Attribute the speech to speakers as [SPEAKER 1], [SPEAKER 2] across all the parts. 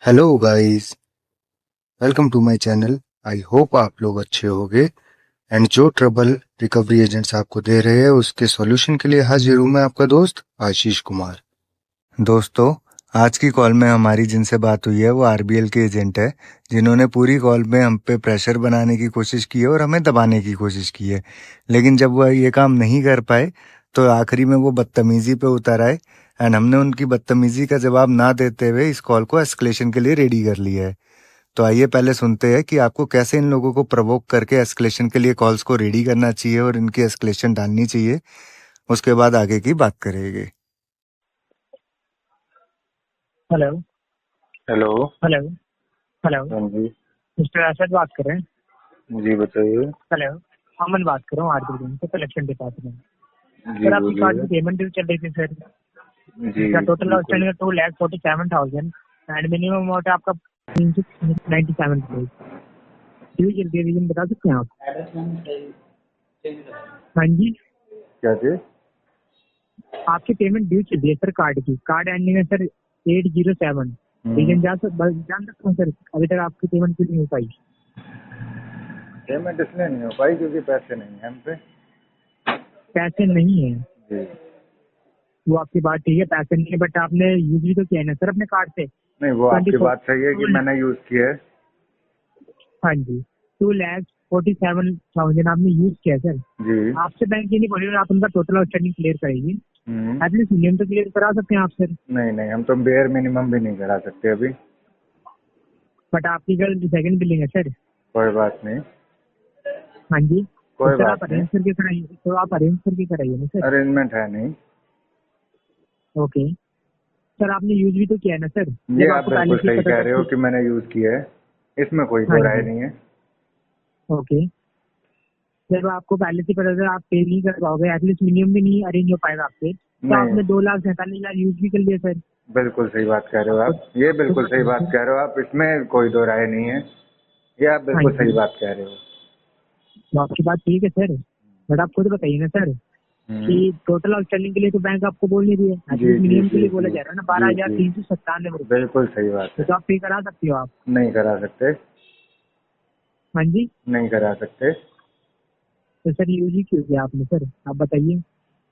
[SPEAKER 1] Hello guys, welcome to my channel. I hope आप लोग अच्छे होंगे एंड जो ट्रबल रिकवरी एजेंट्स आपको दे रहे हैं उसके सॉल्यूशन के लिए हाजिर हूँ मैं आपका दोस्त आशीष कुमार। दोस्तों, आज की कॉल में हमारी जिनसे बात हुई है वो आरबीएल के एजेंट है, जिन्होंने पूरी कॉल में हम पे प्रेशर बनाने की कोशिश की है और हमें दबाने की कोशिश की है। लेकिन जब वह ये काम नहीं कर पाए तो आखिरी में वो बदतमीजी पे उतर आए एंड हमने उनकी बदतमीजी का जवाब ना देते हुए इस कॉल को एस्केलेशन के लिए रेडी कर लिया है। तो आइए पहले सुनते हैं कि आपको कैसे इन लोगों को प्रवोक करके एस्केलेशन के लिए कॉल्स को रेडी करना चाहिए और इनकी एस्केलेशन डालनी चाहिए। उसके बाद आगे की बात करेंगे।
[SPEAKER 2] Hello
[SPEAKER 1] hello.
[SPEAKER 2] हेलो हेलो
[SPEAKER 1] हाँ जी।
[SPEAKER 2] मिस्टर असद बात कर रहे हैं।
[SPEAKER 1] जी बताइए।
[SPEAKER 2] हेलो, अमन बात कर रहा हूँ आरबीएल बैंक से कलेक्शन डिपार्टमेंट।
[SPEAKER 1] जी
[SPEAKER 2] सर आपकी कार्ड
[SPEAKER 1] बोलिए।
[SPEAKER 2] की पेमेंट ड्यू चल रही थी सर,
[SPEAKER 1] जी
[SPEAKER 2] जिसका टोटल
[SPEAKER 1] बिल्कुल।
[SPEAKER 2] आउटस्टैंडिंग है 2,47,000 एंड मिनिमम अमाउंट है आपका 397 रुपीज। ड्यू चल रही है, रीजन बता सकते हैं आप? हाँ जी,
[SPEAKER 1] क्या चीज?
[SPEAKER 2] आपकी पेमेंट ड्यू चल रही है सर कार्ड की। कार्ड एंडिंग है सर 807। रीजन जान सकता हूँ सर, अभी तक आपकी पेमेंट क्यों नहीं हो पाई?
[SPEAKER 1] पेमेंट इसलिए नहीं हो पाई क्योंकि पैसे नहीं है हम पे।
[SPEAKER 2] पैसे नहीं है,
[SPEAKER 1] जी।
[SPEAKER 2] वो आपकी बात ठीक है, पैसे नहीं है, बट आपने यूज भी तो किया है ना सर अपने कार्ड से।
[SPEAKER 1] नहीं, वो आपकी
[SPEAKER 2] 24
[SPEAKER 1] बात सही है कि मैंने यूज किया है।
[SPEAKER 2] हाँ जी, 2,47,000 आपने यूज किया सर।
[SPEAKER 1] जी।
[SPEAKER 2] आपसे बैंक ये नहीं बोलेगा आप उनका टोटल आउटस्टैंडिंग क्लियर करेंगे, एटलीस्ट मिनिमम तो क्लियर करा सकते हैं आप सर।
[SPEAKER 1] नहीं नहीं, हम तो बेयर मिनिमम भी नहीं करा सकते अभी।
[SPEAKER 2] बट आपकी कल सेकंड बिलिंग है सर।
[SPEAKER 1] कोई बात नहीं।
[SPEAKER 2] हाँ जी, तो
[SPEAKER 1] कोई
[SPEAKER 2] सर
[SPEAKER 1] बात
[SPEAKER 2] आप
[SPEAKER 1] नहीं।
[SPEAKER 2] अरेंज करके कराइए, तो आप अरेंज करके कराइए ना सर।
[SPEAKER 1] अरेंजमेंट है नहीं।
[SPEAKER 2] ओके सर, आपने यूज भी तो किया है ना सर,
[SPEAKER 1] ये
[SPEAKER 2] जब
[SPEAKER 1] आप
[SPEAKER 2] आपको पहले
[SPEAKER 1] बिल्कुल
[SPEAKER 2] से ही
[SPEAKER 1] सही
[SPEAKER 2] पता
[SPEAKER 1] कह
[SPEAKER 2] था
[SPEAKER 1] रहे हो
[SPEAKER 2] कि।
[SPEAKER 1] कि मैंने यूज किया है, इसमें कोई
[SPEAKER 2] हाँ
[SPEAKER 1] दो राय
[SPEAKER 2] जी,
[SPEAKER 1] नहीं है।
[SPEAKER 2] ओके, जब आपको पहले से पता था आप पे नहीं कर पाओगे, एटलीस्ट मिनिमम भी नहीं अरेंज हो पाएगा आपसे, तो
[SPEAKER 1] नहीं,
[SPEAKER 2] आपने 2,47,000 यूज भी कर लिया सर।
[SPEAKER 1] बिल्कुल सही बात कह रहे हो
[SPEAKER 2] आपको
[SPEAKER 1] आप, ये
[SPEAKER 2] खुद
[SPEAKER 1] बिल्कुल सही
[SPEAKER 2] बताइए
[SPEAKER 1] बात
[SPEAKER 2] सर।
[SPEAKER 1] कह रहे हो आप, इसमें कोई दो राय नहीं है। ये आप
[SPEAKER 2] हाँ
[SPEAKER 1] बिल्कुल
[SPEAKER 2] जी,
[SPEAKER 1] सही बात कह रहे हो।
[SPEAKER 2] तो आपकी बात ठीक है सर, बट आप खुद बताइए ना सर कि
[SPEAKER 1] हम्म।
[SPEAKER 2] टोटल आउटस्टैंडिंग के लिए तो बैंक आपको बोल नहीं रही है,
[SPEAKER 1] जी
[SPEAKER 2] एटलीस्ट
[SPEAKER 1] जी
[SPEAKER 2] मिनिमम के
[SPEAKER 1] जी
[SPEAKER 2] लिए बोला
[SPEAKER 1] जी।
[SPEAKER 2] जा रहा है ना, बारह
[SPEAKER 1] जी
[SPEAKER 2] हजार
[SPEAKER 1] जी,
[SPEAKER 2] तीन सौ सत्तानवे रुपए
[SPEAKER 1] बिल्कुल सही बात है।
[SPEAKER 2] तो आप पे करा सकते हो आप।
[SPEAKER 1] नहीं करा सकते।
[SPEAKER 2] हाँ जी,
[SPEAKER 1] नहीं करा सकते।
[SPEAKER 2] तो सर यूज ही क्यों किया आपने सर, आप बताइए।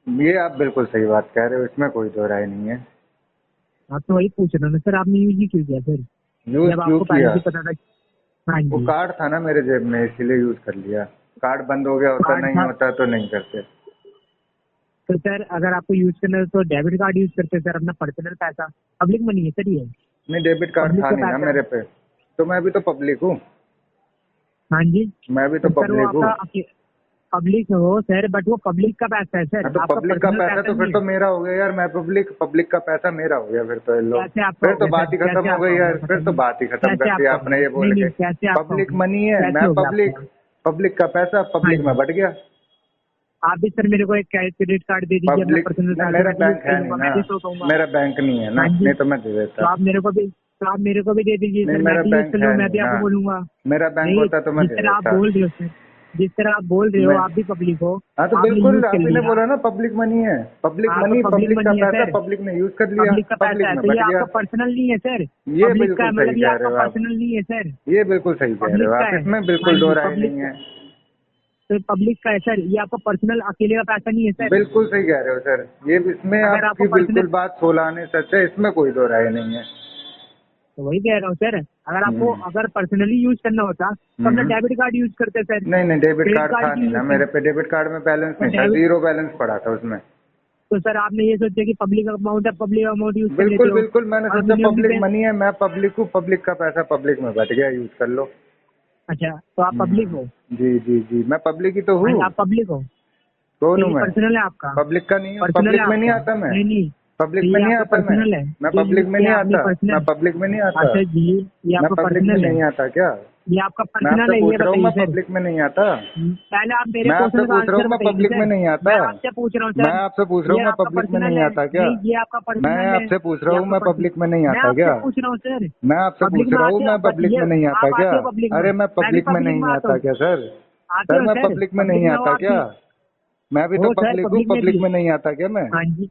[SPEAKER 1] ये आप बिल्कुल सही बात कह रहे हो, इसमें कोई दो राय नहीं है।
[SPEAKER 2] आप तो वही पूछ रहे हो ना सर, आपने यूज ही क्यों किया सर,
[SPEAKER 1] यूज
[SPEAKER 2] जब
[SPEAKER 1] क्यों
[SPEAKER 2] आपको पहले
[SPEAKER 1] किया?
[SPEAKER 2] से पता था। हाँ
[SPEAKER 1] वो
[SPEAKER 2] जी,
[SPEAKER 1] कार्ड था ना मेरे जेब में, इसीलिए यूज कर लिया। कार्ड बंद हो गया होता,
[SPEAKER 2] कार्ड
[SPEAKER 1] नहीं
[SPEAKER 2] था,
[SPEAKER 1] होता तो नहीं करते।
[SPEAKER 2] तो सर अगर आपको यूज करना है तो डेबिट कार्ड यूज करते सर, अपना पर्सनल पैसा। पब्लिक मनी है सर ये,
[SPEAKER 1] नहीं, डेबिट कार्ड
[SPEAKER 2] पब्लिक
[SPEAKER 1] था
[SPEAKER 2] का
[SPEAKER 1] नहीं ना
[SPEAKER 2] पैसा है।
[SPEAKER 1] मेरे पे। तो मैं भी तो पब्लिक हूँ।
[SPEAKER 2] हाँ जी,
[SPEAKER 1] मैं भी तो
[SPEAKER 2] तो सर वो
[SPEAKER 1] पब्लिक हूँ।
[SPEAKER 2] आपका पब्लिक हो सर, बट वो पब्लिक का पैसा है
[SPEAKER 1] हाँ,
[SPEAKER 2] सर,
[SPEAKER 1] तो
[SPEAKER 2] आपका
[SPEAKER 1] पब्लिक का
[SPEAKER 2] पर्सनल
[SPEAKER 1] पैसा
[SPEAKER 2] पैसा
[SPEAKER 1] तो फिर
[SPEAKER 2] नहीं
[SPEAKER 1] तो
[SPEAKER 2] है।
[SPEAKER 1] मेरा हो गया यार। मैं पब्लिक, पब्लिक का पैसा मेरा हो गया फिर तो। ये लो,
[SPEAKER 2] कैसे आपका
[SPEAKER 1] फिर
[SPEAKER 2] हो
[SPEAKER 1] तो
[SPEAKER 2] गया सर,
[SPEAKER 1] बात ही खत्म
[SPEAKER 2] कैसे
[SPEAKER 1] हो
[SPEAKER 2] आपका
[SPEAKER 1] गई
[SPEAKER 2] हो गया
[SPEAKER 1] यार, फिर तो
[SPEAKER 2] बताइए।
[SPEAKER 1] बात ही खत्म
[SPEAKER 2] कैसे
[SPEAKER 1] कर दी
[SPEAKER 2] आपका हो
[SPEAKER 1] आपने
[SPEAKER 2] गया,
[SPEAKER 1] ये
[SPEAKER 2] नहीं
[SPEAKER 1] बोल
[SPEAKER 2] नहीं,
[SPEAKER 1] के।
[SPEAKER 2] कैसे आपका हो
[SPEAKER 1] पब्लिक
[SPEAKER 2] गया,
[SPEAKER 1] मनी है,
[SPEAKER 2] कैसे
[SPEAKER 1] मैं
[SPEAKER 2] हो गया
[SPEAKER 1] पब्लिक।
[SPEAKER 2] आपका?
[SPEAKER 1] पब्लिक का पैसा
[SPEAKER 2] हाँ
[SPEAKER 1] पब्लिक में
[SPEAKER 2] जी,
[SPEAKER 1] बट गया।
[SPEAKER 2] आप भी सर मेरे को एक क्रेडिट कार्ड दे दीजिए अपना
[SPEAKER 1] पब्लिक
[SPEAKER 2] पर्सनल
[SPEAKER 1] नहीं,
[SPEAKER 2] पैसा,
[SPEAKER 1] मेरा
[SPEAKER 2] मैं भी यूज
[SPEAKER 1] बैंक
[SPEAKER 2] कर
[SPEAKER 1] है नहीं
[SPEAKER 2] लूंगा,
[SPEAKER 1] ना।
[SPEAKER 2] मैं भी सो पाऊंगा।
[SPEAKER 1] मेरा बैंक नहीं है ना,
[SPEAKER 2] हाँ जी,
[SPEAKER 1] नहीं तो मैं दे
[SPEAKER 2] तो
[SPEAKER 1] देता।
[SPEAKER 2] आप मेरे को भी दे दीजिए
[SPEAKER 1] नहीं,
[SPEAKER 2] सर, मैं
[SPEAKER 1] मेरा
[SPEAKER 2] भी यूज
[SPEAKER 1] बैंक
[SPEAKER 2] कर
[SPEAKER 1] है
[SPEAKER 2] लूंगा, मैं
[SPEAKER 1] नहीं
[SPEAKER 2] भी
[SPEAKER 1] ना।
[SPEAKER 2] आपको बोलूंगा।
[SPEAKER 1] मेरा बैंक
[SPEAKER 2] नहीं,
[SPEAKER 1] होता तो मैं
[SPEAKER 2] जिस
[SPEAKER 1] दे
[SPEAKER 2] तरह आप
[SPEAKER 1] देता।
[SPEAKER 2] बोल रहे हो सर, जिस तरह आप बोल रहे हो,
[SPEAKER 1] मैं,
[SPEAKER 2] आप भी पब्लिक हो,
[SPEAKER 1] हाँ तो
[SPEAKER 2] आपने यूज
[SPEAKER 1] बिल्कुल
[SPEAKER 2] कर
[SPEAKER 1] आप ही ने
[SPEAKER 2] लिया।
[SPEAKER 1] बोला ना पब्लिक मनी है। पब्लिक
[SPEAKER 2] आपका
[SPEAKER 1] मनी,
[SPEAKER 2] पब्लिक
[SPEAKER 1] पब्लिक का
[SPEAKER 2] मनी है
[SPEAKER 1] पैसा
[SPEAKER 2] सर,
[SPEAKER 1] पब्लिक ने यूज कर लिया,
[SPEAKER 2] पब्लिक का
[SPEAKER 1] पब्लिक
[SPEAKER 2] पैसा है
[SPEAKER 1] में
[SPEAKER 2] तो ये
[SPEAKER 1] बट गया।
[SPEAKER 2] आपका पर्सनल नहीं है सर।
[SPEAKER 1] ये
[SPEAKER 2] पब्लिक का
[SPEAKER 1] बिल्कुल
[SPEAKER 2] है
[SPEAKER 1] सही
[SPEAKER 2] मतलब ये
[SPEAKER 1] कह
[SPEAKER 2] आपका
[SPEAKER 1] रहे हो आप।
[SPEAKER 2] पर्सनल नहीं है सर,
[SPEAKER 1] ये बिल्कुल सही कह रहे
[SPEAKER 2] पब्लिक
[SPEAKER 1] हो
[SPEAKER 2] का
[SPEAKER 1] आप,
[SPEAKER 2] है।
[SPEAKER 1] इसमें
[SPEAKER 2] हाँ
[SPEAKER 1] बिल्कुल दो
[SPEAKER 2] जी,
[SPEAKER 1] राय
[SPEAKER 2] पब्लिक
[SPEAKER 1] नहीं
[SPEAKER 2] का,
[SPEAKER 1] है।
[SPEAKER 2] तो पब्लिक का है सर, ये आपका पर्सनल अकेले का पैसा नहीं है सर।
[SPEAKER 1] बिल्कुल सही कह रहे हो सर, ये इसमें
[SPEAKER 2] अगर आपको
[SPEAKER 1] आपकी
[SPEAKER 2] पर्सनल,
[SPEAKER 1] बिल्कुल बात सोलाने सच है, इसमें कोई दो राय नहीं है।
[SPEAKER 2] तो वही कह रहा हूँ सर, अगर आपको
[SPEAKER 1] हम्म।
[SPEAKER 2] अगर पर्सनली यूज करना होता तो अपना
[SPEAKER 1] हम्म।
[SPEAKER 2] डेबिट कार्ड यूज करते सर,
[SPEAKER 1] नहीं नहीं, डेबिट
[SPEAKER 2] क्रेडिट
[SPEAKER 1] कार्ड
[SPEAKER 2] कार्ड
[SPEAKER 1] था
[SPEAKER 2] क्यों
[SPEAKER 1] नहीं ना
[SPEAKER 2] यूज
[SPEAKER 1] मेरे
[SPEAKER 2] कर।
[SPEAKER 1] पे। डेबिट कार्ड में बैलेंस
[SPEAKER 2] तो
[SPEAKER 1] नहीं था,
[SPEAKER 2] डेबिट,
[SPEAKER 1] जीरो बैलेंस पड़ा था उसमें।
[SPEAKER 2] तो सर आपने ये सोचा कि पब्लिक अमाउंट है, पब्लिक अमाउंट यूज कर लेते
[SPEAKER 1] बिल्कुल
[SPEAKER 2] हो,
[SPEAKER 1] बिल्कुल, मैंने
[SPEAKER 2] और
[SPEAKER 1] सोचा
[SPEAKER 2] मिनिमम भी
[SPEAKER 1] पब्लिक
[SPEAKER 2] पे।
[SPEAKER 1] मनी है, मैं पब्लिक हूँ, पब्लिक का पैसा पब्लिक में बट गया, यूज कर लो।
[SPEAKER 2] अच्छा, तो आप पब्लिक हो?
[SPEAKER 1] जी जी जी, मैं पब्लिक ही तो
[SPEAKER 2] हाँ,
[SPEAKER 1] हूँ।
[SPEAKER 2] आप पब्लिक हो,
[SPEAKER 1] कौन
[SPEAKER 2] तो
[SPEAKER 1] हूँ
[SPEAKER 2] ये
[SPEAKER 1] मैं?
[SPEAKER 2] पर्सनल है आपका,
[SPEAKER 1] पब्लिक का नहीं हूँ,
[SPEAKER 2] पर्सनल है
[SPEAKER 1] पब्लिक में नहीं
[SPEAKER 2] आपका।
[SPEAKER 1] आता मैं।
[SPEAKER 2] नहीं नहीं, तो
[SPEAKER 1] पब्लिक में
[SPEAKER 2] ये
[SPEAKER 1] नहीं
[SPEAKER 2] आपका
[SPEAKER 1] आता मैं।
[SPEAKER 2] पर्सनल है,
[SPEAKER 1] मैं
[SPEAKER 2] जो यूज
[SPEAKER 1] पब्लिक में नहीं
[SPEAKER 2] किया आपने
[SPEAKER 1] आता। मैं
[SPEAKER 2] पर्सनल।
[SPEAKER 1] पब्लिक में नहीं आता।
[SPEAKER 2] अच्छा जी, ये
[SPEAKER 1] मैं
[SPEAKER 2] आपका
[SPEAKER 1] पब्लिक में
[SPEAKER 2] पर्सनल है,
[SPEAKER 1] नहीं आता क्या?
[SPEAKER 2] ये आपका
[SPEAKER 1] मैं
[SPEAKER 2] पर्सनल
[SPEAKER 1] आपसे
[SPEAKER 2] है, ये
[SPEAKER 1] पूछ रहा हूँ,
[SPEAKER 2] बताइए
[SPEAKER 1] मैं
[SPEAKER 2] सर।
[SPEAKER 1] पब्लिक में नहीं आता।
[SPEAKER 2] पहले आप मेरे
[SPEAKER 1] मैं आपसे
[SPEAKER 2] क्वेश्चन का
[SPEAKER 1] पूछ रहा हूँ,
[SPEAKER 2] आंसर
[SPEAKER 1] मैं
[SPEAKER 2] बताइए ना
[SPEAKER 1] पब्लिक में
[SPEAKER 2] सर,
[SPEAKER 1] नहीं आता।
[SPEAKER 2] मैं आपसे पूछ रहा हूँ
[SPEAKER 1] मैं
[SPEAKER 2] सर,
[SPEAKER 1] आपसे पूछ रहा
[SPEAKER 2] ये
[SPEAKER 1] हूँ, मैं
[SPEAKER 2] आपका
[SPEAKER 1] पब्लिक में
[SPEAKER 2] पर्सनल
[SPEAKER 1] नहीं
[SPEAKER 2] है?
[SPEAKER 1] आता क्या?
[SPEAKER 2] नहीं, ये आपका
[SPEAKER 1] मैं
[SPEAKER 2] पर्सनल है,
[SPEAKER 1] आपसे पूछ रहा
[SPEAKER 2] ये
[SPEAKER 1] हूँ,
[SPEAKER 2] आपका
[SPEAKER 1] मैं
[SPEAKER 2] पर्सनल।
[SPEAKER 1] पब्लिक में नहीं
[SPEAKER 2] मैं
[SPEAKER 1] आता
[SPEAKER 2] आपसे
[SPEAKER 1] क्या?
[SPEAKER 2] पूछ रहा हूँ सर,
[SPEAKER 1] मैं आपसे
[SPEAKER 2] पब्लिक
[SPEAKER 1] पूछ
[SPEAKER 2] में
[SPEAKER 1] रहा हूँ,
[SPEAKER 2] आते हो,
[SPEAKER 1] मैं पब्लिक
[SPEAKER 2] ये
[SPEAKER 1] में नहीं आता
[SPEAKER 2] आप
[SPEAKER 1] क्या?
[SPEAKER 2] आते हो पब्लिक में,
[SPEAKER 1] अरे मैं
[SPEAKER 2] मैं भी
[SPEAKER 1] पब्लिक में
[SPEAKER 2] पब्लिक में
[SPEAKER 1] नहीं
[SPEAKER 2] आता
[SPEAKER 1] आता
[SPEAKER 2] हूँ।
[SPEAKER 1] क्या सर?
[SPEAKER 2] आते
[SPEAKER 1] सर
[SPEAKER 2] हो
[SPEAKER 1] मैं
[SPEAKER 2] सर,
[SPEAKER 1] पब्लिक में
[SPEAKER 2] पब्लिक
[SPEAKER 1] नहीं
[SPEAKER 2] में हो
[SPEAKER 1] आता
[SPEAKER 2] आप
[SPEAKER 1] क्या?
[SPEAKER 2] भी,
[SPEAKER 1] मैं भी तो
[SPEAKER 2] हो सर
[SPEAKER 1] पब्लिक हूँ,
[SPEAKER 2] पब्लिक में
[SPEAKER 1] पब्लिक
[SPEAKER 2] भी।
[SPEAKER 1] में नहीं आता क्या मैं?
[SPEAKER 2] हाँ जी,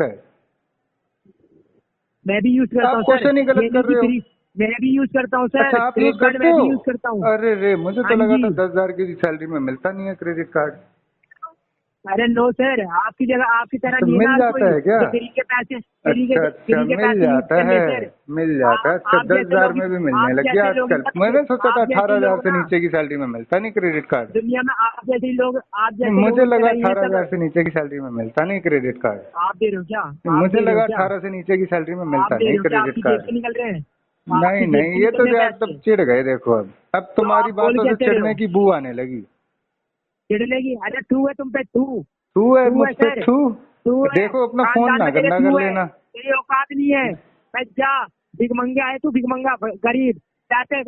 [SPEAKER 1] होता है?
[SPEAKER 2] मैं भी यूज करता हूँ
[SPEAKER 1] आप
[SPEAKER 2] सर।
[SPEAKER 1] क्वेश्चन ही गलत
[SPEAKER 2] ये
[SPEAKER 1] कर
[SPEAKER 2] नहीं
[SPEAKER 1] रहे हो।
[SPEAKER 2] कि मैं भी यूज करता हूँ सर।
[SPEAKER 1] अच्छा, आप यूज
[SPEAKER 2] क्रेडिट कार्ड
[SPEAKER 1] करते
[SPEAKER 2] मैं
[SPEAKER 1] हो?
[SPEAKER 2] भी यूज करता हूँ।
[SPEAKER 1] अरे रे, मुझे तो
[SPEAKER 2] हाँ
[SPEAKER 1] लगा था
[SPEAKER 2] जी।
[SPEAKER 1] 10,000 की सैलरी में मिलता नहीं है क्रेडिट कार्ड।
[SPEAKER 2] अरे नो सर, आपकी जगह आपकी तरह
[SPEAKER 3] तो
[SPEAKER 2] नहीं है
[SPEAKER 3] मिल
[SPEAKER 2] ना
[SPEAKER 3] जाता है क्या?
[SPEAKER 2] फ्री के पैसे, फ्री के
[SPEAKER 3] अच्छा
[SPEAKER 2] यूज
[SPEAKER 3] मिल
[SPEAKER 2] कर
[SPEAKER 3] जाता
[SPEAKER 2] ले
[SPEAKER 3] है,
[SPEAKER 2] सर।
[SPEAKER 3] मिल जाता है। अच्छा
[SPEAKER 2] आप
[SPEAKER 3] 10,000 में भी मिलने
[SPEAKER 2] आप
[SPEAKER 3] लग गया
[SPEAKER 2] जैसे लोग
[SPEAKER 3] आजकल। मैंने सोचा था
[SPEAKER 2] आप जैसे
[SPEAKER 3] 18,000
[SPEAKER 2] लोग
[SPEAKER 3] से
[SPEAKER 2] ना
[SPEAKER 3] नीचे की सैलरी में मिलता नहीं क्रेडिट कार्ड।
[SPEAKER 2] दुनिया में आप जैसे लोग, आप
[SPEAKER 3] नहीं,
[SPEAKER 2] जैसे
[SPEAKER 3] मुझे
[SPEAKER 2] लोग
[SPEAKER 3] लगा
[SPEAKER 2] रही है
[SPEAKER 3] 18,000
[SPEAKER 2] सब।
[SPEAKER 3] से नीचे की सैलरी में मिलता नहीं क्रेडिट कार्ड।
[SPEAKER 2] आप दे रहे हो क्या?
[SPEAKER 3] नहीं,
[SPEAKER 2] आप
[SPEAKER 3] मुझे
[SPEAKER 2] दे रहे हो
[SPEAKER 3] लगा
[SPEAKER 2] क्या?
[SPEAKER 3] 18 से नीचे की सैलरी में
[SPEAKER 2] आप
[SPEAKER 3] मिलता
[SPEAKER 2] दे रहे
[SPEAKER 3] नहीं
[SPEAKER 2] हो क्या?
[SPEAKER 3] क्रेडिट
[SPEAKER 2] आपकी जेब
[SPEAKER 3] कार्ड।
[SPEAKER 2] से निकल रहे हैं?
[SPEAKER 3] नहीं
[SPEAKER 2] आपकी जेब
[SPEAKER 3] नहीं,
[SPEAKER 2] से
[SPEAKER 3] ये
[SPEAKER 2] निकल
[SPEAKER 3] तो
[SPEAKER 2] रहे हैं
[SPEAKER 3] आप तब
[SPEAKER 2] पैसे,
[SPEAKER 3] चिढ़ गए। देखो अब
[SPEAKER 2] तो
[SPEAKER 3] तुम्हारी
[SPEAKER 2] आप बोल
[SPEAKER 3] बातों से
[SPEAKER 2] कैसे रहे
[SPEAKER 3] चिढ़ने
[SPEAKER 2] हो?
[SPEAKER 3] की बू आने लगी।
[SPEAKER 2] चिढ़ने की? अरे तू है तुम पे, तू
[SPEAKER 3] तू है
[SPEAKER 2] तू
[SPEAKER 3] मुझ
[SPEAKER 2] है
[SPEAKER 3] पे
[SPEAKER 2] सर,
[SPEAKER 3] तू।
[SPEAKER 2] तू है।
[SPEAKER 3] देखो अपना फोन
[SPEAKER 2] खानदान
[SPEAKER 3] ना
[SPEAKER 2] में तेरे
[SPEAKER 3] गंदा
[SPEAKER 2] तू
[SPEAKER 3] कर
[SPEAKER 2] है,
[SPEAKER 3] लेना।
[SPEAKER 2] तेरी औकात नहीं है। मैं जा भिखमंगा है तू, भिखमंगा गरीब, पैसे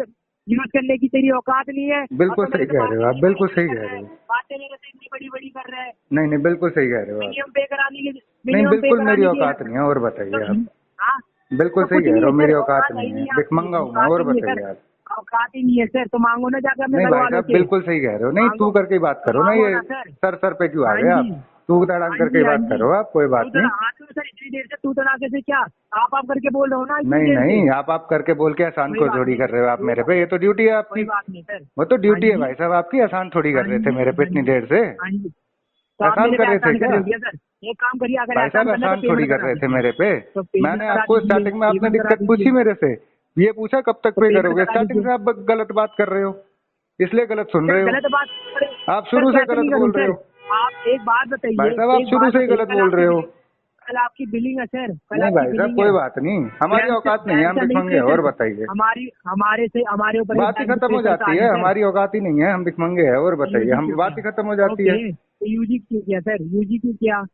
[SPEAKER 2] यूज करने की तेरी औकात नहीं है।
[SPEAKER 3] बिल्कुल
[SPEAKER 2] और तो
[SPEAKER 3] सही
[SPEAKER 2] मेरे से
[SPEAKER 3] कह रहे हो आप,
[SPEAKER 2] बातें
[SPEAKER 3] बिल्कुल
[SPEAKER 2] इतनी
[SPEAKER 3] सही
[SPEAKER 2] बड़ी
[SPEAKER 3] कह
[SPEAKER 2] कर
[SPEAKER 3] रहे
[SPEAKER 2] रहा है,
[SPEAKER 3] हो।
[SPEAKER 2] बातें मेरे से इतनी बड़ी बड़ी कर रहा है।
[SPEAKER 3] नहीं नहीं, बिल्कुल सही कह रहे हो आप।
[SPEAKER 2] मिनिमम पे कराने की,
[SPEAKER 3] नहीं
[SPEAKER 2] मिनिमम पे
[SPEAKER 3] बिल्कुल मेरी
[SPEAKER 2] कराने की
[SPEAKER 3] औकात नहीं है, और बताइए आप।
[SPEAKER 2] हाँ,
[SPEAKER 3] बिल्कुल
[SPEAKER 2] तो
[SPEAKER 3] सही
[SPEAKER 2] कुछ
[SPEAKER 3] कह
[SPEAKER 2] नहीं
[SPEAKER 3] रहे
[SPEAKER 2] है
[SPEAKER 3] हो,
[SPEAKER 2] सर,
[SPEAKER 3] मेरी
[SPEAKER 2] औकात
[SPEAKER 3] औकात
[SPEAKER 2] है
[SPEAKER 3] नहीं
[SPEAKER 2] ही
[SPEAKER 3] है,
[SPEAKER 2] नहीं आपकी,
[SPEAKER 3] भिखमंगा हूँ मैं।
[SPEAKER 2] औकात
[SPEAKER 3] और
[SPEAKER 2] ही नहीं है
[SPEAKER 3] बताइए
[SPEAKER 2] सर,
[SPEAKER 3] आप।
[SPEAKER 2] औकात ही नहीं है सर। तो मांगो ना जाकर अपने
[SPEAKER 3] नहीं
[SPEAKER 2] घर
[SPEAKER 3] भाई
[SPEAKER 2] वालों
[SPEAKER 3] साहब,
[SPEAKER 2] से,
[SPEAKER 3] बिल्कुल सही कह रहे हो। नहीं
[SPEAKER 2] मांगो
[SPEAKER 3] तू करके ही बात
[SPEAKER 2] तो
[SPEAKER 3] करो ना,
[SPEAKER 2] मांगो
[SPEAKER 3] ये
[SPEAKER 2] ना सर।
[SPEAKER 3] सर पे क्यों आ
[SPEAKER 2] हाँ
[SPEAKER 3] गए
[SPEAKER 2] जी,
[SPEAKER 3] आप? तू तड़ांग
[SPEAKER 2] हाँ
[SPEAKER 3] करके
[SPEAKER 2] जी,
[SPEAKER 3] ही
[SPEAKER 2] हाँ
[SPEAKER 3] बात
[SPEAKER 2] जी।
[SPEAKER 3] करो आप, कोई बात
[SPEAKER 2] तू तो
[SPEAKER 3] नहीं।
[SPEAKER 2] हाँ तो सर इतनी देर से तू तो ना कैसे क्या आप करके बोल रहे हो ना इतनी
[SPEAKER 3] नहीं
[SPEAKER 2] देर से।
[SPEAKER 3] नहीं, आप करके बोल के आसान
[SPEAKER 2] कोई
[SPEAKER 3] को
[SPEAKER 2] बात
[SPEAKER 3] थोड़ी
[SPEAKER 2] नहीं,
[SPEAKER 3] कर रहे हो आप मेरे पे। ये तो ड्यूटी है
[SPEAKER 2] कोई
[SPEAKER 3] आपकी।
[SPEAKER 2] बात नहीं सर।
[SPEAKER 3] वो तो
[SPEAKER 2] हाँ
[SPEAKER 3] ड्यूटी है
[SPEAKER 2] जी,
[SPEAKER 3] भाई साहब आपकी, आसान थोड़ी
[SPEAKER 2] हाँ
[SPEAKER 3] कर रहे थे
[SPEAKER 2] जी,
[SPEAKER 3] मेरे पे
[SPEAKER 2] हाँ
[SPEAKER 3] इतनी
[SPEAKER 2] जी,
[SPEAKER 3] देर से।
[SPEAKER 2] हाँ जी। तो आप
[SPEAKER 3] एहसान
[SPEAKER 2] मेरे
[SPEAKER 3] कर
[SPEAKER 2] पे
[SPEAKER 3] रहे थे
[SPEAKER 2] एहसान
[SPEAKER 3] क्या?
[SPEAKER 2] कर दिया सर। एक काम करिए, अगर
[SPEAKER 3] भाई
[SPEAKER 2] एहसान
[SPEAKER 3] साहब
[SPEAKER 2] करना है तो
[SPEAKER 3] एहसान थोड़ी
[SPEAKER 2] पेमेंट
[SPEAKER 3] कर
[SPEAKER 2] करा
[SPEAKER 3] रहे थे
[SPEAKER 2] दीजिए।
[SPEAKER 3] मेरे पे।
[SPEAKER 2] तो पेमेंट
[SPEAKER 3] मैंने
[SPEAKER 2] करा
[SPEAKER 3] आपको
[SPEAKER 2] दीजिए,
[SPEAKER 3] स्टार्टिंग में आपने
[SPEAKER 2] पेमेंट करा
[SPEAKER 3] दिक्कत पूछी
[SPEAKER 2] दीजिए,
[SPEAKER 3] मेरे से, ये पूछा कब तक
[SPEAKER 2] तो
[SPEAKER 3] पे
[SPEAKER 2] पेमेंट
[SPEAKER 3] करोगे।
[SPEAKER 2] करा
[SPEAKER 3] स्टार्टिंग
[SPEAKER 2] दीजिए।
[SPEAKER 3] से आप गलत बात कर रहे हो, इसलिए गलत सुन
[SPEAKER 2] सर
[SPEAKER 3] रहे हो।
[SPEAKER 2] गलत बात,
[SPEAKER 3] आप
[SPEAKER 2] सर
[SPEAKER 3] शुरू से
[SPEAKER 2] कैसे नहीं
[SPEAKER 3] गलत
[SPEAKER 2] करूँ
[SPEAKER 3] बोल रहे
[SPEAKER 2] सर?
[SPEAKER 3] हो
[SPEAKER 2] आप एक बात
[SPEAKER 3] भाई
[SPEAKER 2] बताइए,
[SPEAKER 3] साहब, आप
[SPEAKER 2] एक
[SPEAKER 3] शुरू
[SPEAKER 2] बात
[SPEAKER 3] से ही
[SPEAKER 2] बताइए,
[SPEAKER 3] गलत बोल रहे हो।
[SPEAKER 2] कल आपकी बिलिंग है सर, कल
[SPEAKER 3] नहीं
[SPEAKER 2] आपकी
[SPEAKER 3] भाई साहब
[SPEAKER 2] बिलिंग
[SPEAKER 3] कोई
[SPEAKER 2] है।
[SPEAKER 3] बात नहीं, हमारी
[SPEAKER 2] बैंक से
[SPEAKER 3] औकात नहीं है, हम
[SPEAKER 2] बैंक से नहीं
[SPEAKER 3] भिखमंगे हैं। और
[SPEAKER 2] प्रेशर,
[SPEAKER 3] बताइए।
[SPEAKER 2] हमारी हमारे से हमारे ऊपर
[SPEAKER 3] बात ही
[SPEAKER 2] बैंक
[SPEAKER 3] खत्म हो
[SPEAKER 2] प्रेशर
[SPEAKER 3] जाती
[SPEAKER 2] आ रही
[SPEAKER 3] है,
[SPEAKER 2] सर।
[SPEAKER 3] हमारी औकात ही नहीं है, हम भिखमंगे हैं। और बताइए,
[SPEAKER 2] यूजी
[SPEAKER 3] हम
[SPEAKER 2] क्यों
[SPEAKER 3] बात ही
[SPEAKER 2] किया?
[SPEAKER 3] खत्म हो जाती है।
[SPEAKER 2] ओके, तो यूजी क्यों किया सर? यूजी क्यों किया?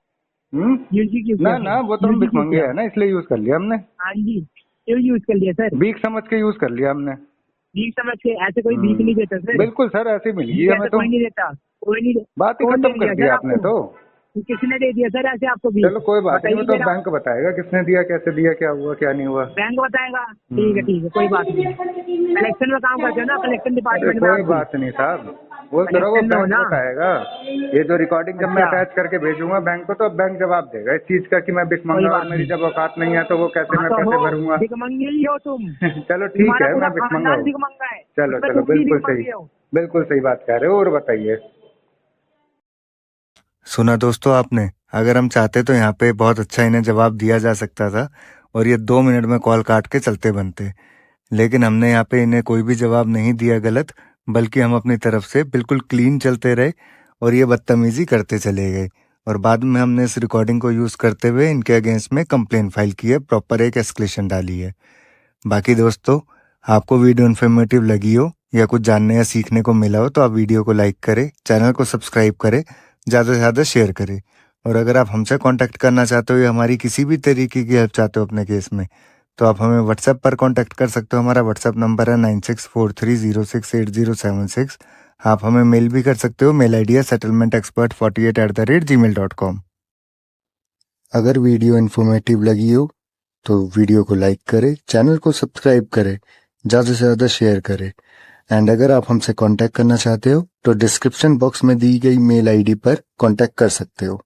[SPEAKER 3] हम्म
[SPEAKER 2] यूजी क्यों
[SPEAKER 3] ना
[SPEAKER 2] किया
[SPEAKER 3] ना,
[SPEAKER 2] सर?
[SPEAKER 3] वो तो हम
[SPEAKER 2] यूजी क्यों
[SPEAKER 3] भिखमंगे
[SPEAKER 2] किया?
[SPEAKER 3] हैं ना, इसलिए यूज कर लिया हमने।
[SPEAKER 2] हाँ जी, क्यों यूज कर लिया सर?
[SPEAKER 3] भीख समझ के यूज कर लिया हमने।
[SPEAKER 2] भीख समझ के? ऐसे कोई भीख नहीं देता सर,
[SPEAKER 3] बिल्कुल सर, ऐसे मिल गई
[SPEAKER 2] भीख
[SPEAKER 3] हमें
[SPEAKER 2] ऐसे
[SPEAKER 3] तो।
[SPEAKER 2] कोई नहीं देता, कोई नहीं
[SPEAKER 3] बात ही
[SPEAKER 2] कौन दे
[SPEAKER 3] खत्म
[SPEAKER 2] दिया
[SPEAKER 3] कर
[SPEAKER 2] सर
[SPEAKER 3] दिया आपने
[SPEAKER 2] आपको?
[SPEAKER 3] तो।
[SPEAKER 2] किसने दे दिया सर ऐसे आपको भीख?
[SPEAKER 3] चलो कोई बात नहीं, वो
[SPEAKER 2] बताइए
[SPEAKER 3] तो
[SPEAKER 2] जरा।
[SPEAKER 3] बैंक बताएगा किसने दिया, कैसे दिया, क्या हुआ क्या नहीं हुआ।
[SPEAKER 2] बैंक बताएगा? ठीक है, कोई बात नहीं। कलेक्शन में काम करते हो ना, कलेक्शन
[SPEAKER 3] अरे
[SPEAKER 2] डिपार्टमेंट में
[SPEAKER 3] कोई
[SPEAKER 2] आपके?
[SPEAKER 3] बात नहीं साहब, वो करो, वो
[SPEAKER 2] कलेक्शन में हो
[SPEAKER 3] बैंक
[SPEAKER 2] ना?
[SPEAKER 3] बताएगा। ये जो रिकॉर्डिंग जब मैं
[SPEAKER 2] अच्छा,
[SPEAKER 3] अटैच करके भेजूंगा बैंक को, तो अब बैंक जवाब देगा इस चीज का कि मैं
[SPEAKER 2] कोई
[SPEAKER 3] भिखमंगा, और
[SPEAKER 2] बात
[SPEAKER 3] मेरी
[SPEAKER 2] नहीं।
[SPEAKER 3] जब औकात नहीं है तो वो कैसे
[SPEAKER 2] हाँ
[SPEAKER 3] मैं
[SPEAKER 2] तो
[SPEAKER 3] पैसे
[SPEAKER 2] हो,
[SPEAKER 3] भरूंगा।
[SPEAKER 2] भिखमंगे ही हो तुम।
[SPEAKER 3] चलो ठीक
[SPEAKER 2] तुम्हारा
[SPEAKER 3] है,
[SPEAKER 2] पूरा
[SPEAKER 3] मैं भिखमंगा
[SPEAKER 2] खानदान
[SPEAKER 3] हूँ।
[SPEAKER 2] भिखमंगा है,
[SPEAKER 3] चलो
[SPEAKER 2] उसमें
[SPEAKER 3] चलो,
[SPEAKER 2] तुम भी
[SPEAKER 3] बिल्कुल सही,
[SPEAKER 2] भिखमंगे हो।
[SPEAKER 3] बिल्कुल सही बात कह रहे हो। और बताइए।
[SPEAKER 1] सुना दोस्तों आपने? अगर हम चाहते तो यहाँ पे बहुत अच्छा इन्हें जवाब दिया जा सकता था और ये 2 मिनट में कॉल काट के चलते बनते, लेकिन हमने यहाँ पे इन्हें कोई भी जवाब नहीं दिया गलत, बल्कि हम अपनी तरफ से बिल्कुल क्लीन चलते रहे और ये बदतमीजी करते चले गए। और बाद में हमने इस रिकॉर्डिंग को यूज़ करते हुए इनके अगेंस्ट में कंप्लेन फाइल की है, प्रॉपर एक एस्केलेशन डाली है। बाकी दोस्तों, आपको वीडियो इन्फॉर्मेटिव लगी हो या कुछ जानने या सीखने को मिला हो तो आप वीडियो को लाइक करें, चैनल को सब्सक्राइब करें, ज़्यादा से ज़्यादा शेयर करें। और अगर आप हमसे कांटेक्ट करना चाहते हो या हमारी किसी भी तरीके की हेल्प चाहते हो अपने केस में, तो आप हमें व्हाट्सएप पर कांटेक्ट कर सकते हो। हमारा व्हाट्सएप नंबर है 9643068076। आप हमें मेल भी कर सकते हो, मेल आईडी है settlementexpert48@gmail.com। अगर वीडियो इन्फॉर्मेटिव लगी हो तो वीडियो को लाइक करें, चैनल को सब्सक्राइब करें, ज़्यादा से ज़्यादा शेयर करें। एंड अगर आप हमसे कांटेक्ट करना चाहते हो तो डिस्क्रिप्शन बॉक्स में दी गई मेल आईडी पर कांटेक्ट कर सकते हो।